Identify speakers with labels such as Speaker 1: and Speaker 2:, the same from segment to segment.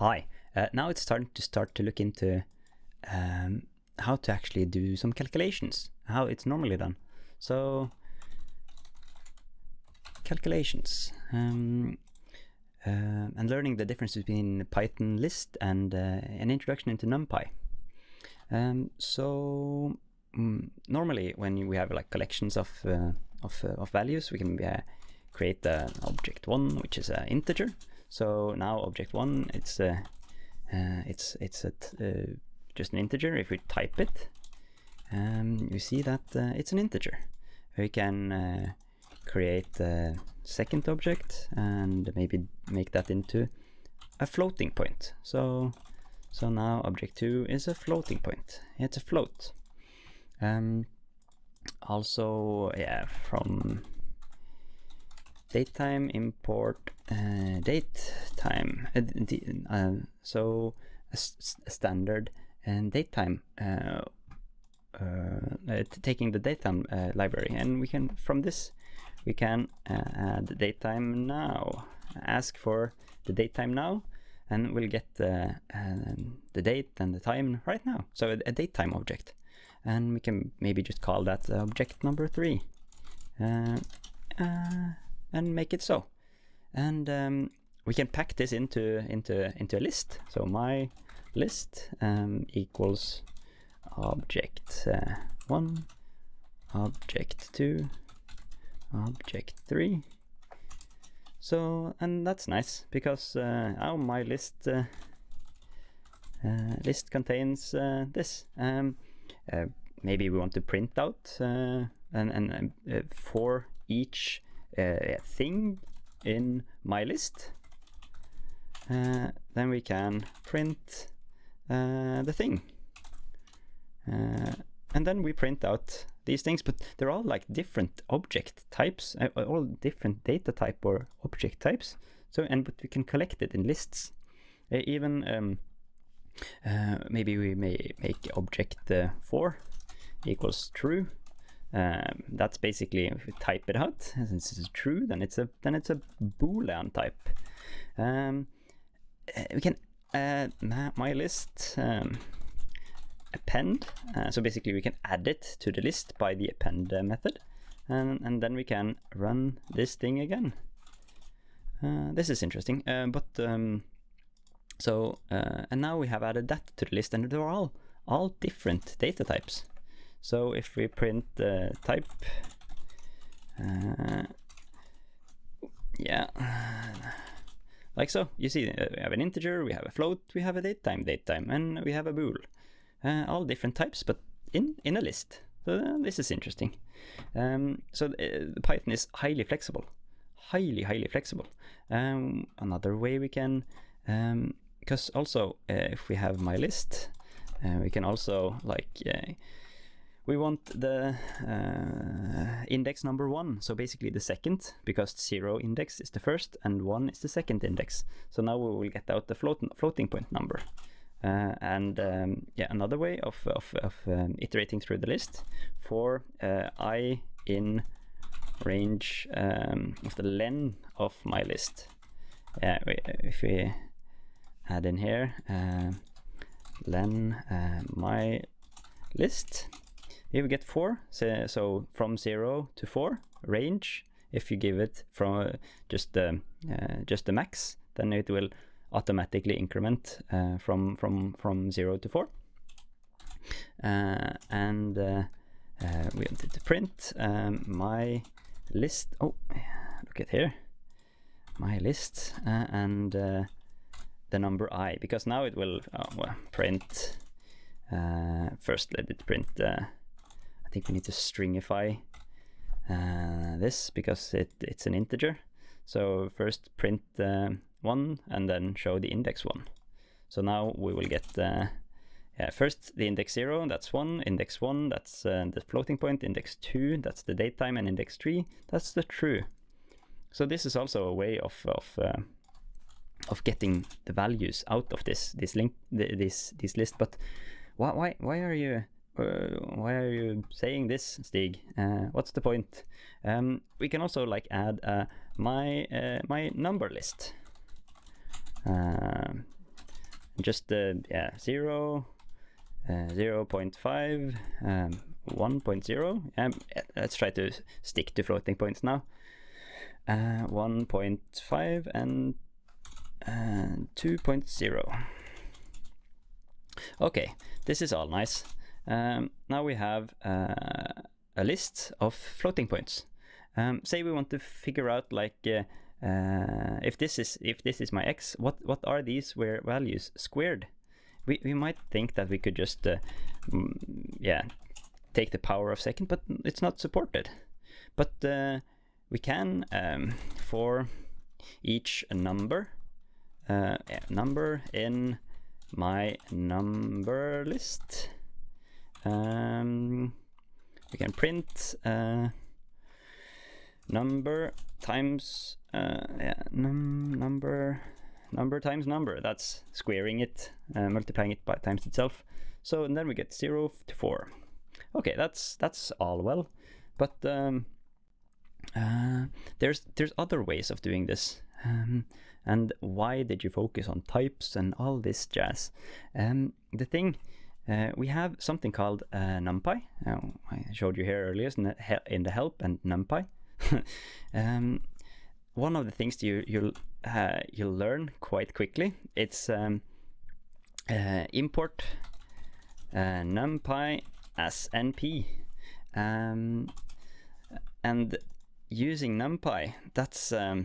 Speaker 1: Hi, now it's starting to look into how to actually do some calculations, how it's normally done. So calculations and learning the difference between Python list and an introduction into Numpy. Normally when we have like collections of values, we can create an object 1, which is an integer. So now object 1, it's just an integer. If we type it, you see that it's an integer. We can create a second object and maybe make that into a floating point. So now object 2 is a floating point. It's a float. Also, yeah, from datetime import datetime. So a standard and datetime, taking the datetime library, and we can from this we can add datetime now. Ask for the datetime now, and we'll get the date and the time right now. So a datetime object, and we can maybe just call that object number 3. And make it so, and we can pack this into a list. So my list equals object 1, object 2, object 3. So, and that's nice because my list contains this. Maybe we want to print out and for each thing in my list, then we can print the thing, and then we print out these things, but they're all like different object types, all different data type or object types. So but we can collect it in lists. Even maybe we may make object 4 equals true. That's basically, if we type it out, since this is true, then it's a Boolean type. We can my list append. So basically, we can add it to the list by the append method, and then we can run this thing again. This is interesting, and now we have added that to the list, and they're all different data types. So if we print type, like so, you see we have an integer, we have a float, we have a datetime, and we have a bool. All different types, but in a list. So this is interesting. Python is highly flexible, highly flexible. Another way we can, because also if we have my list, we can also we want the index number 1, so basically the second, because 0 index is the first and 1 is the second index. So now we will get out the floating point number. Another way of iterating through the list, for I in range of the len of my list. If we add in here len my list, here we get 4. So from 0 to 4 range. If you give it from just the max, then it will automatically increment from 0 to 4. We wanted to print my list. Oh, look at here, my list and the number I, because now it will print. First, let it print. I think we need to stringify this because it's an integer. So first print 1 and then show the index 1. So now we will get first the index 0, that's 1, index 1, that's the floating point, index 2, that's the datetime, and index 3, that's the true. So this is also a way of getting the values out of this list. But why are you saying this, Stig? What's the point? We can also add my number list. just yeah, 0, 0.5, 1.0. Let's try to stick to floating points now. 1.5 and 2.0. Okay, this is all nice. Now we have a list of floating points. Say we want to figure out like if this is my x, what are these values squared? We might think that we could just yeah, take the power of second, but it's not supported. But we can for each number in my number list, we can print number times number times number. That's squaring it, multiplying it by times itself. So and then we get 0 to 4. Okay, that's all well, but there's other ways of doing this. And why did you focus on types and all this jazz? The thing, we have something called Numpy. I showed you here earlier in the help and Numpy. One of the things you'll learn quite quickly, it's import Numpy as NP, and using Numpy, that's a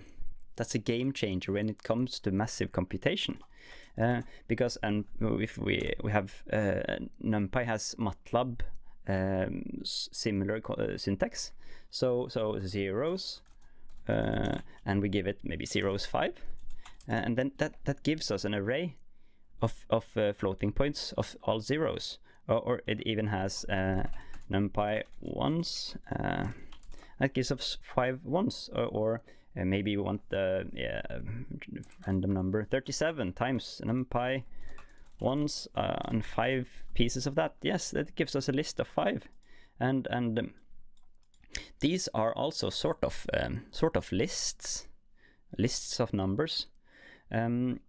Speaker 1: game changer when it comes to massive computation, because if we have Numpy has MATLAB similar syntax, so zeros, and we give it maybe 0 5, and then that gives us an array of floating points of all zeros, or it even has NumPy ones. That gives us 5 ones, or maybe we want the random number 37 times NumPy ones and 5 pieces of that. Yes, that gives us a list of 5, and these are also sort of lists of numbers. For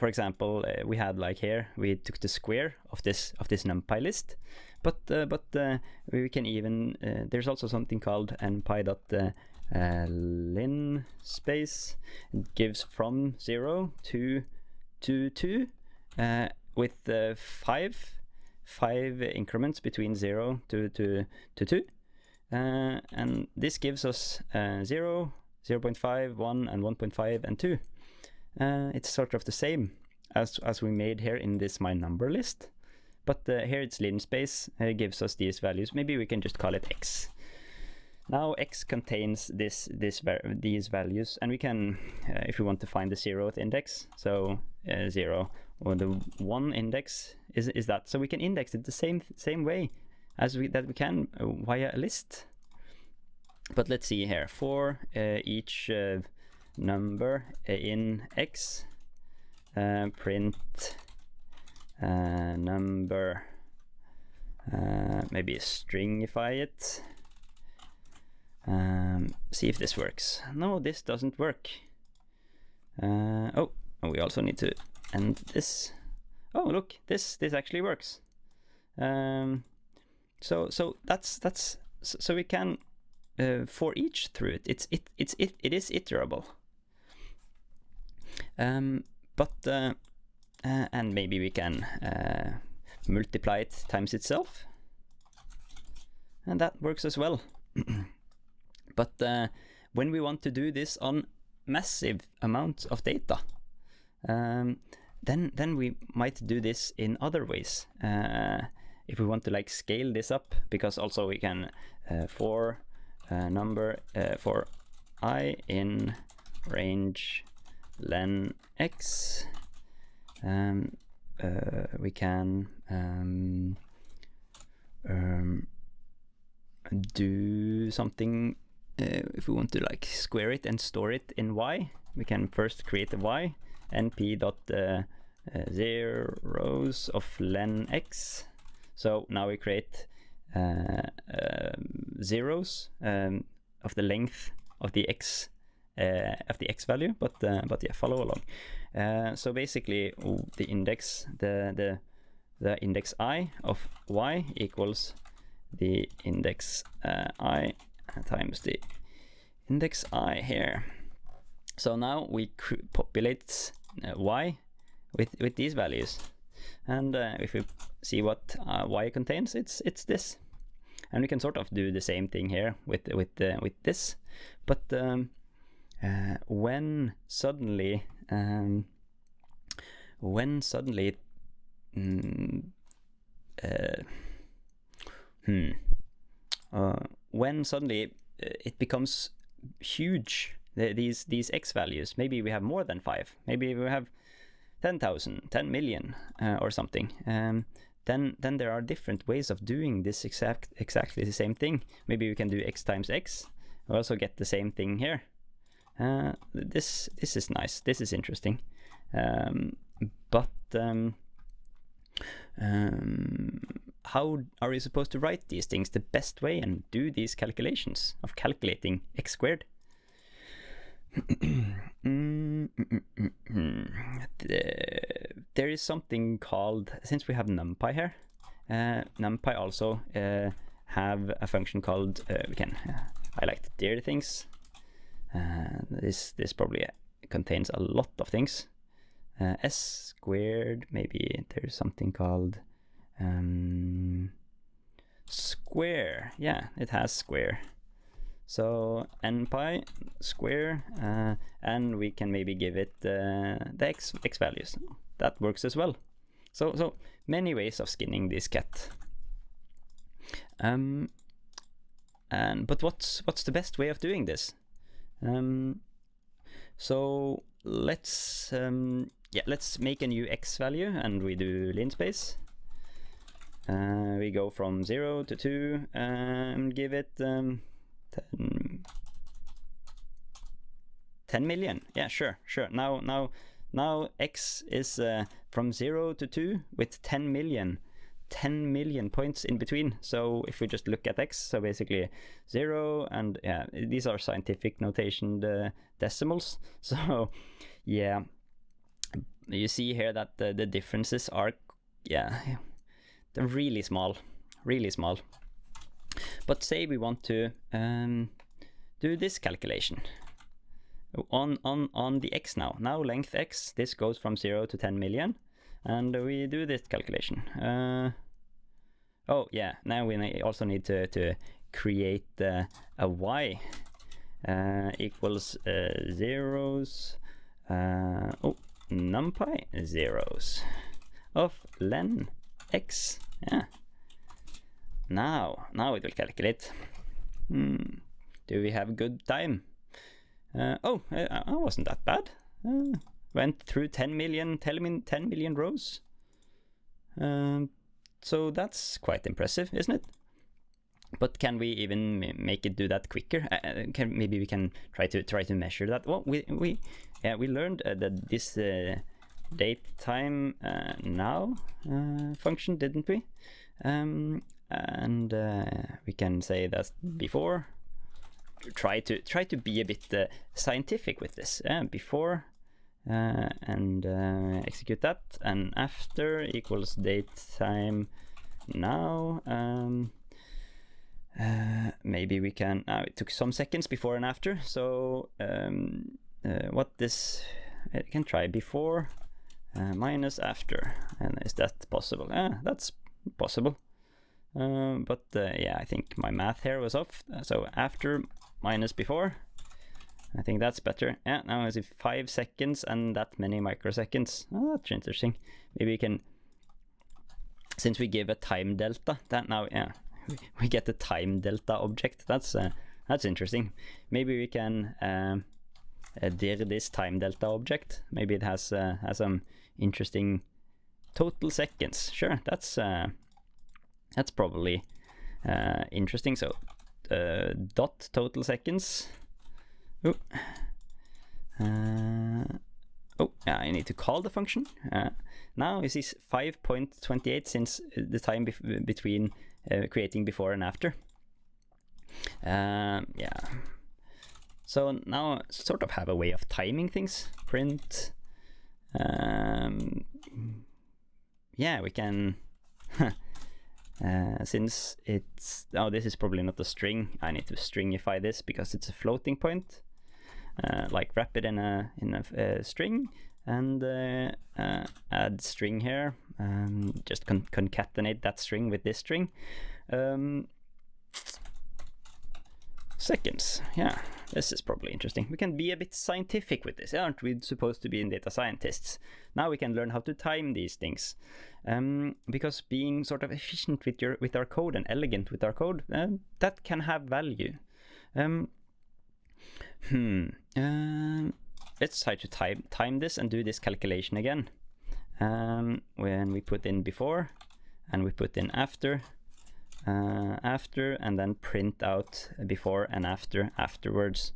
Speaker 1: example, we had like here, we took the square of this NumPy list, but we can even there's also something called npy.linspace. It gives from 0 to 2 with 5 increments between 0 to 2, and this gives us 0, 0.5, 1, and 1.5 and 2. It's sort of the same as we made here in this my number list, but here it's linspace gives us these values. Maybe we can just call it x. Now x contains these values, and we can, if we want to find the 0th index, so 0, or the 1 index is that. So we can index it the same way as we can via a list. But let's see here, for each number in x, print number, maybe stringify it. See if this works. No, this doesn't work. Oh, we also need to end this. Oh, look, this actually works. So we can for each through it. It is iterable. But and maybe we can multiply it times itself, and that works as well. But when we want to do this on massive amounts of data, then we might do this in other ways. If we want to like scale this up, because also we can for number for I in range len x, we can do something. If we want to like square it and store it in y, we can first create a y, np dot zeros of len x. So now we create zeros of the length of the x x value, but yeah, follow along. So basically, the index I of y equals the index I times the index I here. So now we populate y with these values, and if we see what y contains, it's this. And we can sort of do the same thing here with this, but when suddenly when suddenly it becomes huge, these x values, maybe we have more than 5, maybe we have 10,000, 10 million or something, then there are different ways of doing this exactly the same thing. Maybe we can do x times x. We also get the same thing here. This is nice. This is interesting. But how are we supposed to write these things the best way and do these calculations of calculating x squared? There is something called, since we have Numpy here, Numpy also have a function called I like to dir things. This probably contains a lot of things. S squared, maybe there's something called square. Yeah, it has square. So npi square, and we can maybe give it the x values. That works as well. So many ways of skinning this cat. But what's the best way of doing this? So let's make a new x value, and we do linspace. We go from 0 to 2 and give it 10 million. Yeah, sure. Now x is from 0 to 2 with 10 million points in between. So if we just look at x, so basically 0, and yeah, these are scientific notation, the decimals. So yeah, you see here that the differences are, yeah, they're really small. But say we want to do this calculation on the x now length x. This goes from 0 to 10 million, and we do this calculation. Oh yeah, now we also need to create a y equals zeros, numpy zeros of len x. Yeah. Now it will calculate. Do we have good time? I wasn't that bad. Went through 10 million rows. So that's quite impressive, isn't it? But can we even make it do that quicker? Maybe we can try to measure that. Well, we learned that this date time now function, didn't we? And we can say that before. Try to be a bit scientific with this. Before and execute that, and after equals date time now. Maybe we can. It took some seconds before and after. So what this? It can try before minus after, and is that possible? That's possible. But yeah, I think my math here was off. So after minus before, I think that's better. Yeah, now it's 5 seconds and that many microseconds. Oh, that's interesting. Maybe we can, since we give a time delta, that now, yeah, we get the time delta object. That's interesting. Maybe we can dir this time delta object. Maybe it has some interesting total seconds. Sure, that's probably interesting. So dot total seconds. Yeah, I need to call the function. Now you see 5.28 since the time between creating before and after. Yeah, So now sort of have a way of timing things. Print. Yeah, we can. Since it's this is probably not a string. I need to stringify this because it's a floating point. Like wrap it in a string and add string here. Just concatenate that string with this string. Seconds. Yeah, this is probably interesting. We can be a bit scientific with this, aren't we supposed to be in data scientists? Now we can learn how to time these things, because being sort of efficient with our code and elegant with our code, that can have value. Let's try to time this and do this calculation again. When we put in before and we put in after, and then print out before and afterwards,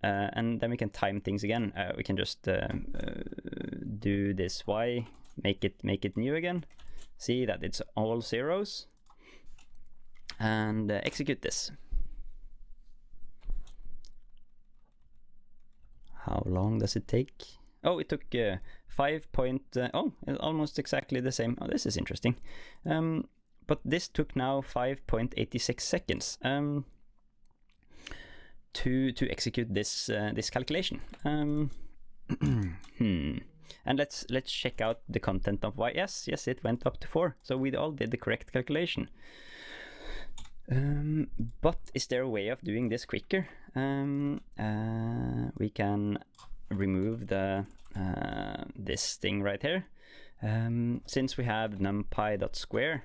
Speaker 1: and then we can time things again. We can just do this y, make it new again, see that it's all zeros, and execute this. How long does it take? Oh, it took 5 point. Almost exactly the same. Oh, this is interesting. But this took now 5.86 seconds to execute this calculation. And let's check out the content of y. Yes, it went up to 4. So we all did the correct calculation. But is there a way of doing this quicker? We can remove the this thing right here. Since we have numpy.square,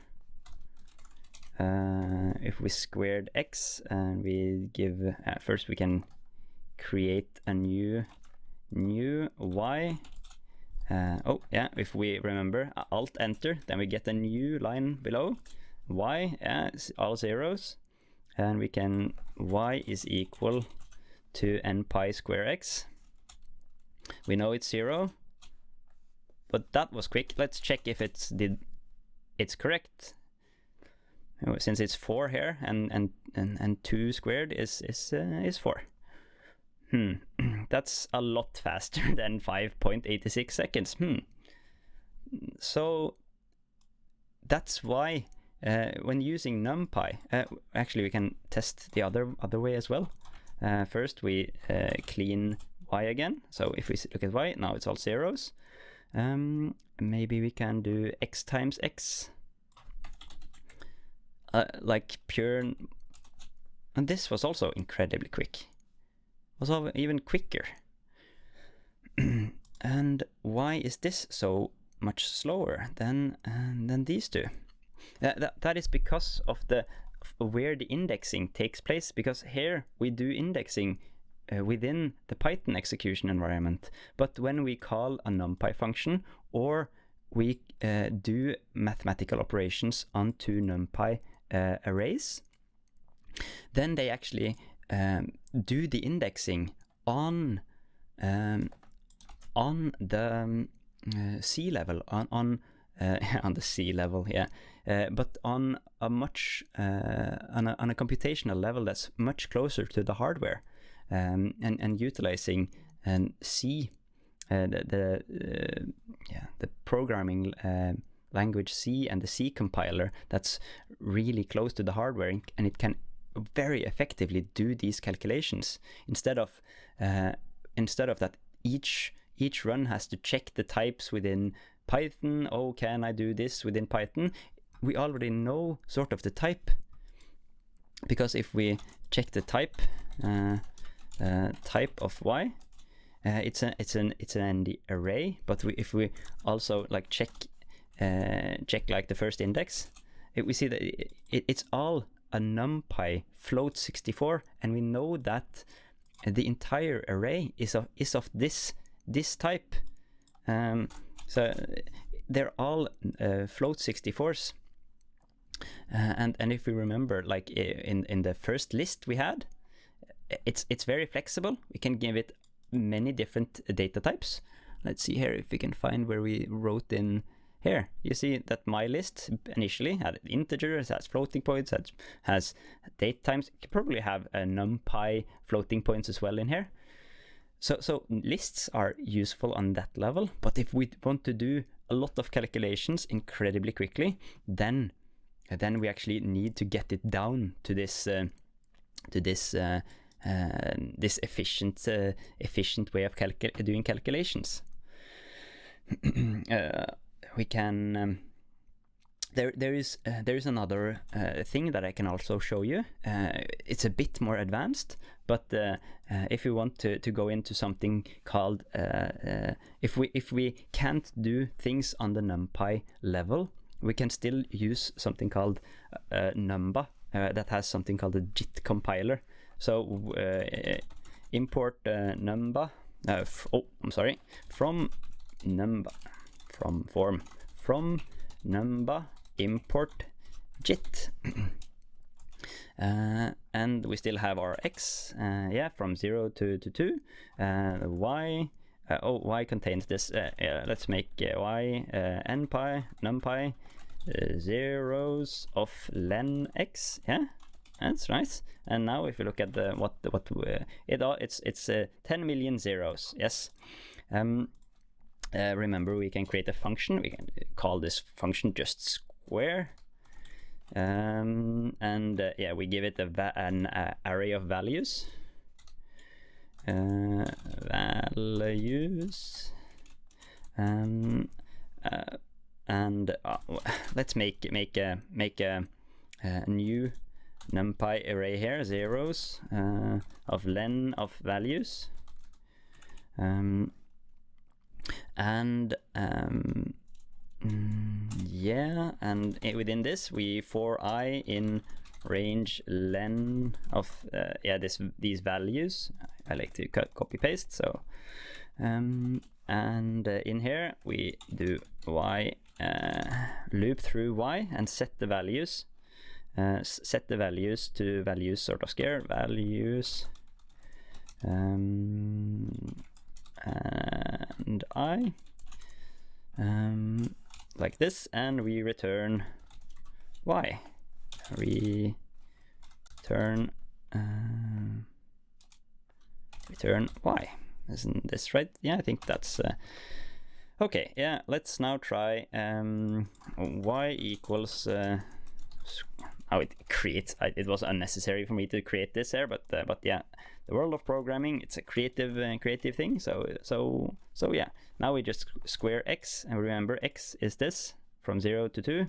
Speaker 1: if we squared x and we give first, we can create a new y. If we remember, alt enter, then we get a new line below y, all zeros, and we can y is equal to npi square x. We know it's 0, but that was quick. Let's check if it's correct. Since it's 4 here, and 2 squared is 4. That's a lot faster than 5.86 seconds. So that's why when using NumPy, actually we can test the other way as well. First we clean y again. So if we look at y, now it's all zeros. Maybe we can do x times x. Like pure, and this was also incredibly quick. Was even quicker. And why is this so much slower than these two? That is because of where the indexing takes place. Because here we do indexing within the Python execution environment, but when we call a NumPy function or we do mathematical operations onto NumPy arrays, then they actually do the indexing on the sea level, on the sea level, but on a much on a computational level that's much closer to the hardware, and utilizing C, the programming language C and the C compiler that's really close to the hardware, and it can very effectively do these calculations instead of that each run has to check the types within Python. Oh, can I do this within Python? We already know sort of the type, because if we check the type of y, it's an the array, but if we also like check like the first index, we see that it's all a NumPy float 64, and we know that the entire array is of this type. So they're all float 64s, and if we remember, like in the first list we had, it's very flexible. We can give it many different data types. Let's see here if we can find where we wrote in here you see that my list initially had integers, has floating points, has date times. You probably have a numpy floating points as well in here. So lists are useful on that level, but if we want to do a lot of calculations incredibly quickly, then we actually need to get it down to this this efficient way of doing calculations. We can there is another thing that I can also show you. It's a bit more advanced, but if you want to go into something called if we can't do things on the NumPy level, we can still use something called numba that has something called a JIT compiler. So import numba from numba from numba import JIT. And we still have our x, from 0 to 2. Y, y contains this. Let's make y numpy zeros of len x. Yeah, that's nice. And now if you look at the it's 10 million zeros. Yes. Remember, we can create a function. We can call this function just square. We give it an array of values. Let's make a new numpy array here, zeros of len of values. And within this we for I in range len of these values. I like to copy paste, so in here we do y loop through y and set the values to values sort of square values and I like this, and we return y. Return y. Isn't this right? Yeah, I think that's okay. Yeah, let's now try y equals it creates. It was unnecessary for me to create this here, but yeah, the world of programming, it's a creative thing. So yeah, now we just square x, and remember x is this from 0 to 2,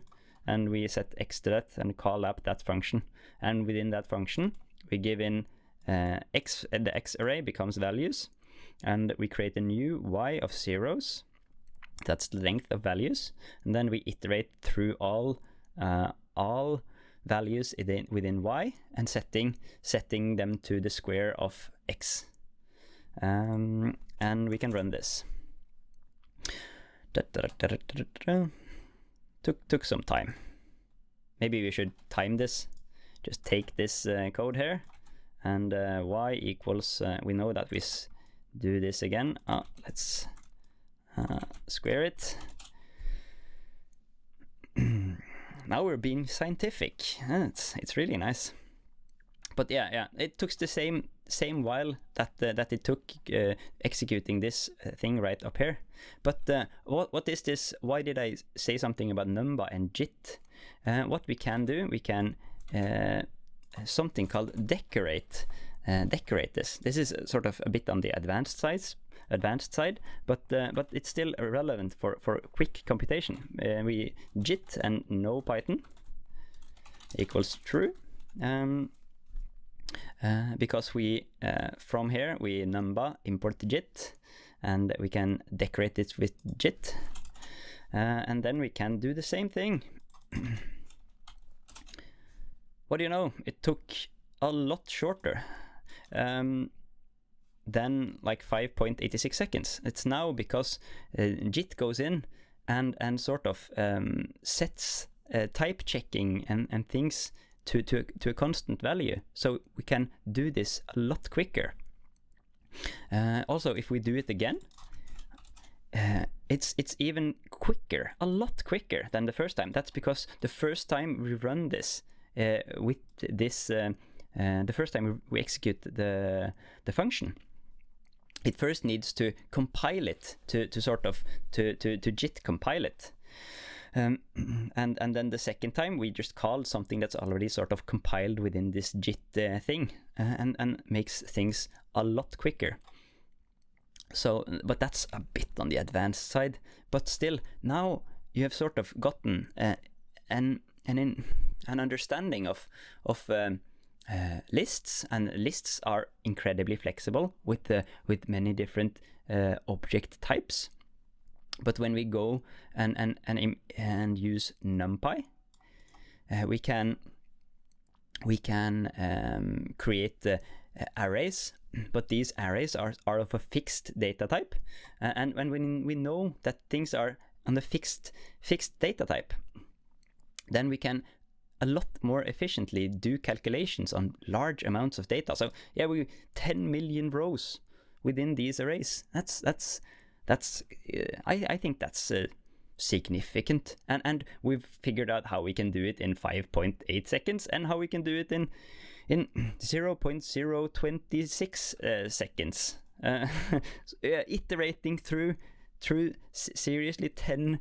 Speaker 1: and we set x to that and call up that function, and within that function we give in x, and the x array becomes values, and we create a new y of zeros. That's the length of values, and then we iterate through all values within y and setting them to the square of x, and we can run this. Took some time. Maybe we should time this. Just take this code here, and y equals we know that we do this again. Let's square it. Now we're being scientific. It's really nice. But yeah, it took the same while that it took executing this thing right up here. But what is this? Why did I say something about numba and JIT? What we can do, we can something called decorate this. This is sort of a bit on the advanced side, but it's still relevant for quick computation. We JIT and no Python equals true, because we from here we numba import JIT, and we can decorate it with JIT, and then we can do the same thing. What do you know? It took a lot shorter. Then like 5.86 seconds. It's now because JIT goes in and sort of sets type checking and things to a constant value, so we can do this a lot quicker. Also, if we do it again, it's even quicker, a lot quicker than the first time. That's because the first time we run this with this, the first time we execute the function, it first needs to compile it to sort of to JIT compile it. And then the second time we just call something that's already sort of compiled within this JIT thing, and makes things a lot quicker. So, but that's a bit on the advanced side. But still, now you have sort of gotten an understanding of lists, and lists are incredibly flexible with many different object types. But when we go and use Numpy, we can create arrays, but these arrays are of a fixed data type, and when we know that things are on the fixed data type, then we can a lot more efficiently do calculations on large amounts of data. So yeah, 10 million rows within these arrays. I think that's significant, and we've figured out how we can do it in 5.8 seconds and how we can do it in 0.026 seconds, iterating through seriously 10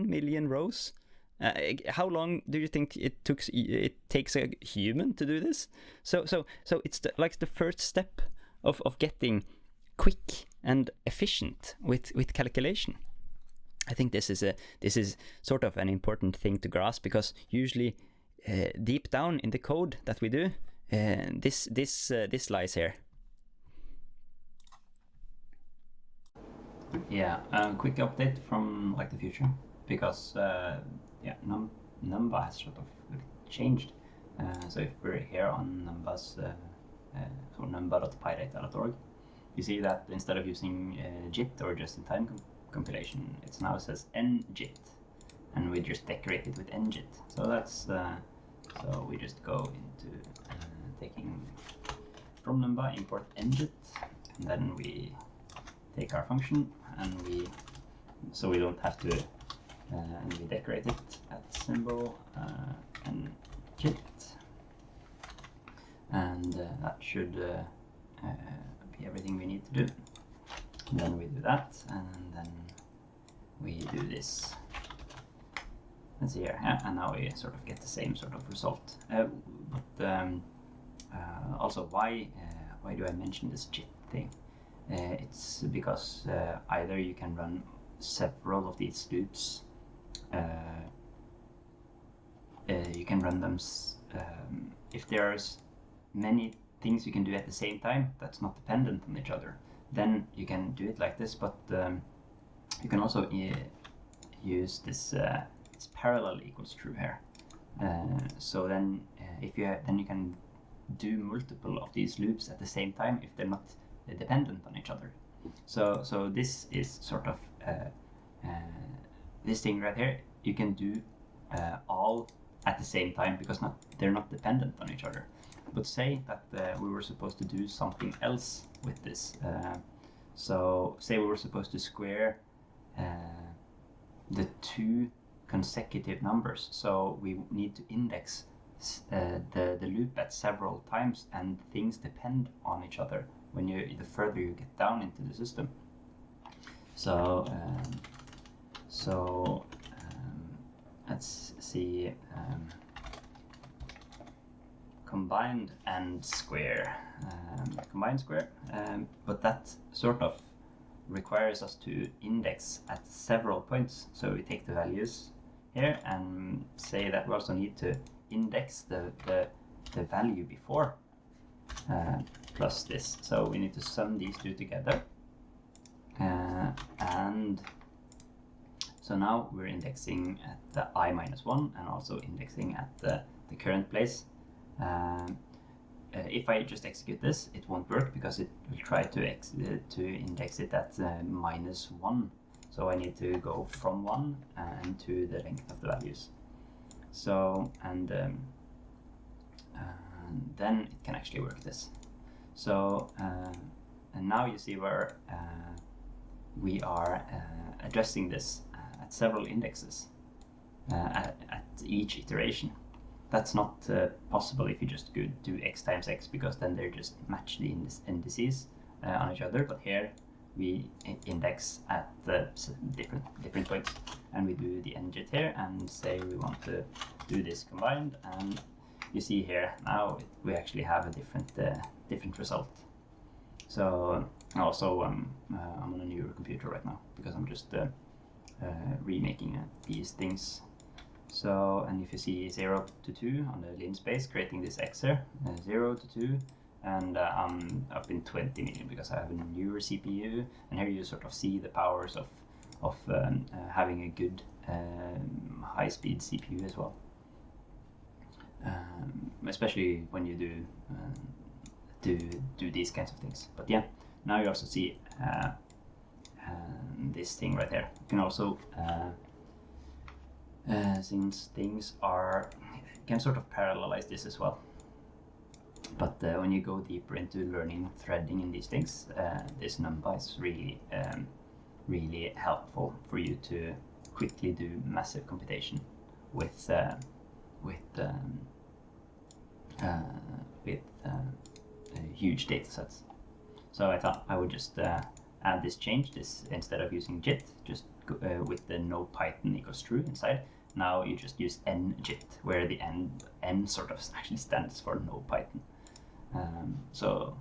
Speaker 1: million rows. How long do you think it takes a human to do this? So it's like the first step of getting quick and efficient with calculation. I think this is sort of an important thing to grasp, because usually deep down in the code that we do, this lies here. Yeah, quick update from like the future, because yeah, numba has sort of changed. So if we're here on numba's so numba.pydata.org, you see that instead of using JIT or just-in-time compilation, it now says njit, and we just decorate it with njit. So that's so we just go into taking from numba, import njit, and then we take our function, and we don't have to, and we decorate it at symbol njit, and that should be everything we need to do. And then we do that, and then we do this. Let's see here, yeah, and now we sort of get the same sort of result. But also, why do I mention this JIT thing? It's because either you can run several of these loops. You can run them if there's many things you can do at the same time that's not dependent on each other, then you can do it like this. But you can also use this parallel equals true here. So then then you can do multiple of these loops at the same time if they're not dependent on each other. So this is sort of this thing right here. You can do all at the same time because they're not dependent on each other. But say that we were supposed to do something else with this. So say we were supposed to square the two consecutive numbers. So we need to index the loop at several times, and things depend on each other when the further you get down into the system. So let's see. Combined and square, but that sort of requires us to index at several points. So we take the values here and say that we also need to index the value before plus this. So we need to sum these two together, and so now we're indexing at the i-1 and also indexing at the current place. If I just execute this, it won't work because it will try to index it at -1. So I need to go from 1 and to the length of the values. So and then it can actually work this. So and now you see where we are addressing this at several indexes at each iteration. That's not possible if you just go do x times x, because then they're just match the indices on each other. But here we index at the different points, and we do the njit here and say we want to do this combined, and you see here now we actually have a different result. So also I'm on a newer computer right now because I'm just remaking these things. So, and if you see 0 to 2 on the linspace, creating this x here, 0 to 2, and I'm up in 20 million because I have a newer CPU, and here you sort of see the powers of having a good high-speed CPU as well, especially when you do these kinds of things. But yeah, now you also see this thing right here. You can also since things are, you can sort of parallelize this as well. But when you go deeper into learning threading in these things, this numba is really really helpful for you to quickly do massive computation with huge data sets. So I thought I would just add this change, this instead of using JIT, just go, with the no Python equals true inside. Now you just use njit, where the n sort of actually stands for no Python. So